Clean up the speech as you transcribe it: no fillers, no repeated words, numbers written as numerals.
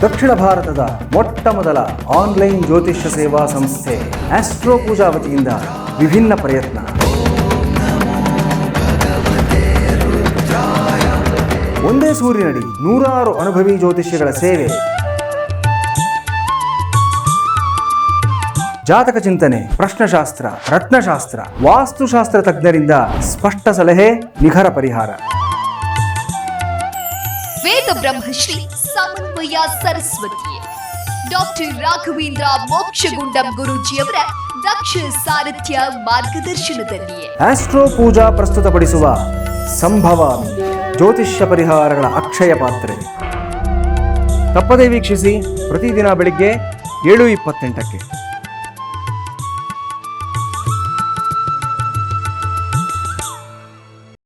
ದಕ್ಷಿಣ ಭಾರತದ ಮೊಟ್ಟ ಮೊದಲ ಆನ್ಲೈನ್ ಜ್ಯೋತಿಷ್ಯ ಸೇವಾ ಸಂಸ್ಥೆ ಆಸ್ಟ್ರೋ ಪೂಜಾ ವತಿಯಿಂದ ವಿಭಿನ್ನ ಪ್ರಯತ್ನ. ಒಂದೇ ಸೂರಿನಡಿ ನೂರಾರು ಅನುಭವಿ ಜ್ಯೋತಿಷ್ಯಗಳ ಸೇವೆ, ಜಾತಕ ಚಿಂತನೆ, ಪ್ರಶ್ನಶಾಸ್ತ್ರ, ರತ್ನಶಾಸ್ತ್ರ, ವಾಸ್ತುಶಾಸ್ತ್ರ ತಜ್ಞರಿಂದ ಸ್ಪಷ್ಟ ಸಲಹೆ, ನಿಖರ ಪರಿಹಾರ. ವೇದ ಬ್ರಹ್ಮಶ್ರೀ ಸಮನ್ವಯ ಸರಸ್ವತಿ ಡಾಕ್ಟರ್ ರಾಘವೇಂದ್ರ ಮೋಕ್ಷಗುಂಡಂ ಗುರೂಜಿಯವರ ದಕ್ಷ ಸಾರಥ್ಯ ಮಾರ್ಗದರ್ಶನದಲ್ಲಿಯೇ ಆಸ್ಟ್ರೋ ಪೂಜಾ ಪ್ರಸ್ತುತಪಡಿಸುವ ಸಂಭವಾಮಿ ಜ್ಯೋತಿಷ್ಯ ಪರಿಹಾರಗಳ ಅಕ್ಷಯ ಪಾತ್ರೆ. ತಪ್ಪದೇ ವೀಕ್ಷಿಸಿ. ಪ್ರತಿದಿನ ಬೆಳಿಗ್ಗೆ 7:28ಕ್ಕೆ.